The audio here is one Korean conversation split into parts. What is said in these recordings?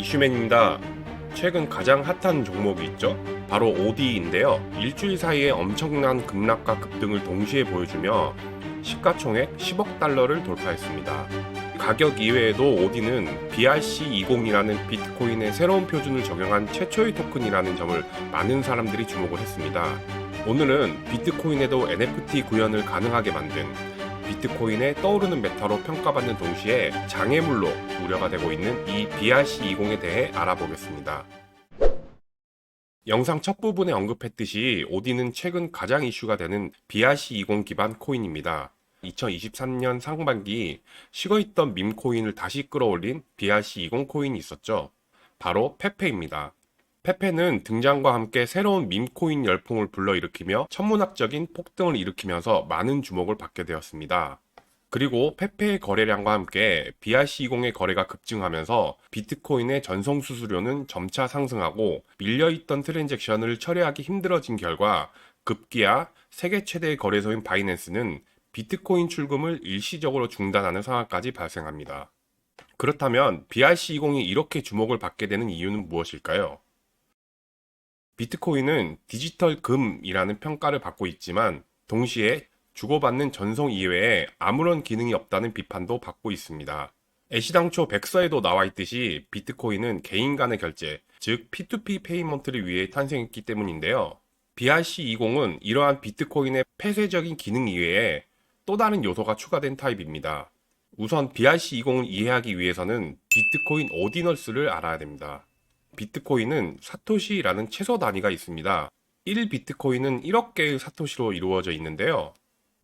이슈맨입니다. 최근 가장 핫한 종목이 있죠? 바로 OD인데요. 일주일 사이에 엄청난 급락과 급등을 동시에 보여주며 시가총액 10억 달러를 돌파했습니다. 가격 이외에도 OD는 BRC20이라는 비트코인의 새로운 표준을 적용한 최초의 토큰이라는 점을 많은 사람들이 주목을 했습니다. 오늘은 비트코인에도 NFT 구현을 가능하게 만든 비트코인의 떠오르는 메타로 평가받는 동시에 장애물로 우려가 되고 있는 이 BRC20에 대해 알아보겠습니다. 영상 첫 부분에 언급했듯이 OD는 최근 가장 이슈가 되는 BRC20 기반 코인입니다. 2023년 상반기 식어있던 밈코인을 다시 끌어올린 BRC20 코인이 있었죠. 바로 페페입니다. 페페는 등장과 함께 새로운 밈코인 열풍을 불러일으키며 천문학적인 폭등을 일으키면서 많은 주목을 받게 되었습니다. 그리고 페페의 거래량과 함께 BRC20의 거래가 급증하면서 비트코인의 전송 수수료는 점차 상승하고 밀려있던 트랜잭션을 처리하기 힘들어진 결과 급기야 세계 최대의 거래소인 바이낸스는 비트코인 출금을 일시적으로 중단하는 상황까지 발생합니다. 그렇다면 BRC20이 이렇게 주목을 받게 되는 이유는 무엇일까요? 비트코인은 디지털 금이라는 평가를 받고 있지만 동시에 주고받는 전송 이외에 아무런 기능이 없다는 비판도 받고 있습니다. 애시당초 백서에도 나와 있듯이 비트코인은 개인 간의 결제, 즉 P2P 페이먼트를 위해 탄생했기 때문인데요. BRC20은 이러한 비트코인의 폐쇄적인 기능 이외에 또 다른 요소가 추가된 타입입니다. 우선 BRC20을 이해하기 위해서는 비트코인 오디널스를 알아야 됩니다. 비트코인은 사토시라는 최소 단위가 있습니다. 1비트코인은 1억 개의 사토시로 이루어져 있는데요.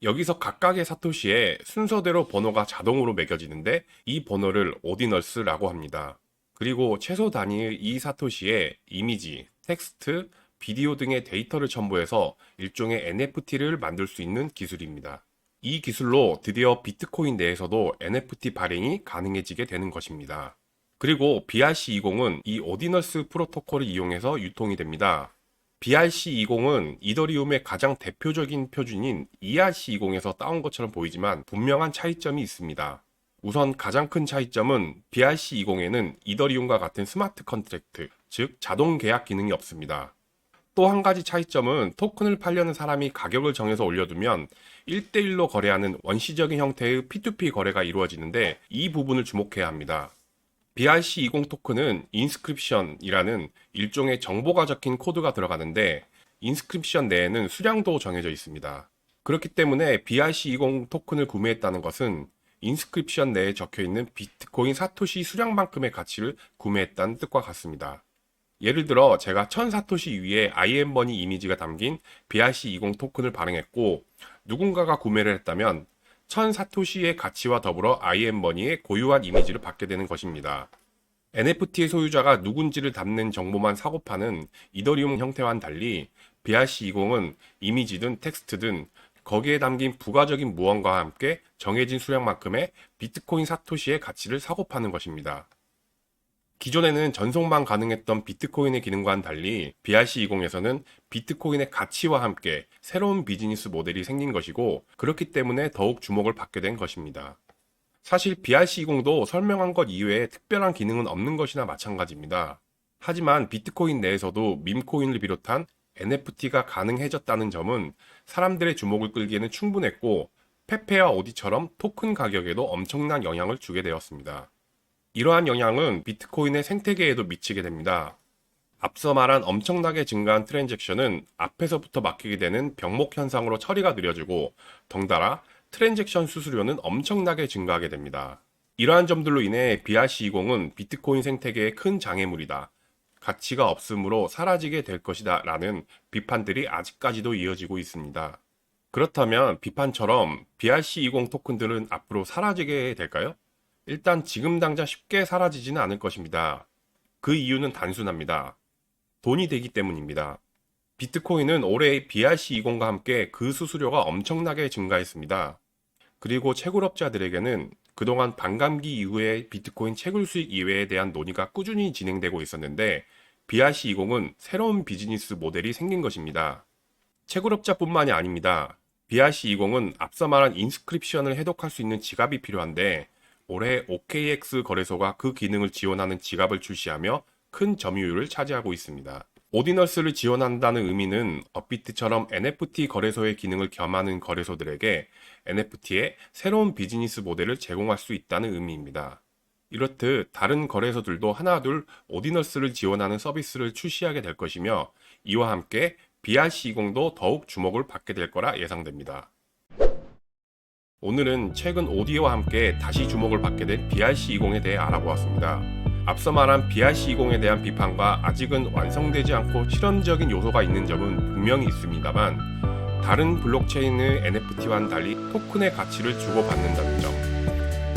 여기서 각각의 사토시에 순서대로 번호가 자동으로 매겨지는데 이 번호를 오디널스라고 합니다. 그리고 최소 단위의 이 사토시에 이미지, 텍스트, 비디오 등의 데이터를 첨부해서 일종의 NFT를 만들 수 있는 기술입니다. 이 기술로 드디어 비트코인 내에서도 NFT 발행이 가능해지게 되는 것입니다. 그리고 BRC20은 이 오디널스 프로토콜을 이용해서 유통이 됩니다. BRC20은 이더리움의 가장 대표적인 표준인 ERC20에서 따온 것처럼 보이지만 분명한 차이점이 있습니다. 우선 가장 큰 차이점은 BRC20에는 이더리움과 같은 스마트 컨트랙트, 즉 자동 계약 기능이 없습니다. 또 한 가지 차이점은 토큰을 팔려는 사람이 가격을 정해서 올려두면 1대1로 거래하는 원시적인 형태의 P2P 거래가 이루어지는데 이 부분을 주목해야 합니다. BRC20 토큰은 인스크립션이라는 일종의 정보가 적힌 코드가 들어가는데 인스크립션 내에는 수량도 정해져 있습니다. 그렇기 때문에 BRC20 토큰을 구매했다는 것은 인스크립션 내에 적혀 있는 비트코인 사토시 수량만큼의 가치를 구매했다는 뜻과 같습니다. 예를 들어 제가 1000사토시 위에 IM머니 이미지가 담긴 BRC20 토큰을 발행했고 누군가가 구매를 했다면 1000사토시의 가치와 더불어 IM머니의 고유한 이미지를 받게 되는 것입니다. NFT의 소유자가 누군지를 담는 정보만 사고 파는 이더리움 형태와는 달리 BRC20은 이미지든 텍스트든 거기에 담긴 부가적인 무언가와 함께 정해진 수량만큼의 비트코인 사토시의 가치를 사고 파는 것입니다. 기존에는 전송만 가능했던 비트코인의 기능과는 달리 BRC20에서는 비트코인의 가치와 함께 새로운 비즈니스 모델이 생긴 것이고 그렇기 때문에 더욱 주목을 받게 된 것입니다. 사실 BRC20도 설명한 것 이외에 특별한 기능은 없는 것이나 마찬가지입니다. 하지만 비트코인 내에서도 밈코인을 비롯한 NFT가 가능해졌다는 점은 사람들의 주목을 끌기에는 충분했고 페페와 오디처럼 토큰 가격에도 엄청난 영향을 주게 되었습니다. 이러한 영향은 비트코인의 생태계에도 미치게 됩니다. 앞서 말한 엄청나게 증가한 트랜잭션은 앞에서부터 막히게 되는 병목 현상으로 처리가 느려지고 덩달아 트랜잭션 수수료는 엄청나게 증가하게 됩니다. 이러한 점들로 인해 BRC20은 비트코인 생태계의 큰 장애물이다. 가치가 없으므로 사라지게 될 것이다 라는 비판들이 아직까지도 이어지고 있습니다. 그렇다면 비판처럼 BRC20 토큰들은 앞으로 사라지게 될까요? 일단 지금 당장 쉽게 사라지지는 않을 것입니다. 그 이유는 단순합니다. 돈이 되기 때문입니다. 비트코인은 올해 BRC20과 함께 그 수수료가 엄청나게 증가했습니다. 그리고 채굴업자들에게는 그동안 반감기 이후에 비트코인 채굴 수익 이외에 대한 논의가 꾸준히 진행되고 있었는데 BRC20은 새로운 비즈니스 모델이 생긴 것입니다. 채굴업자뿐만이 아닙니다. BRC20은 앞서 말한 인스크립션을 해독할 수 있는 지갑이 필요한데 올해 OKX 거래소가 그 기능을 지원하는 지갑을 출시하며 큰 점유율을 차지하고 있습니다. 오디너스를 지원한다는 의미는 업비트처럼 NFT 거래소의 기능을 겸하는 거래소들에게 NFT의 새로운 비즈니스 모델을 제공할 수 있다는 의미입니다. 이렇듯 다른 거래소들도 하나둘 오디너스를 지원하는 서비스를 출시하게 될 것이며 이와 함께 BRC20도 더욱 주목을 받게 될 거라 예상됩니다. 오늘은 최근 오디오와 함께 다시 주목을 받게 된 BRC20에 대해 알아보았습니다. 앞서 말한 BRC20에 대한 비판과 아직은 완성되지 않고 실험적인 요소가 있는 점은 분명히 있습니다만 다른 블록체인의 NFT와는 달리 토큰의 가치를 주고받는다는 점,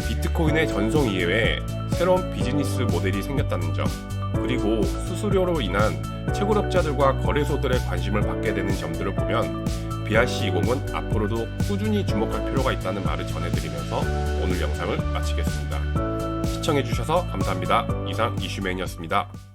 비트코인의 전송 이외에 새로운 비즈니스 모델이 생겼다는 점, 그리고 수수료로 인한 채굴업자들과 거래소들의 관심을 받게 되는 점들을 보면 BRC20은 앞으로도 꾸준히 주목할 필요가 있다는 말을 전해드리면서 오늘 영상을 마치겠습니다. 시청해주셔서 감사합니다. 이상 이슈맨이었습니다.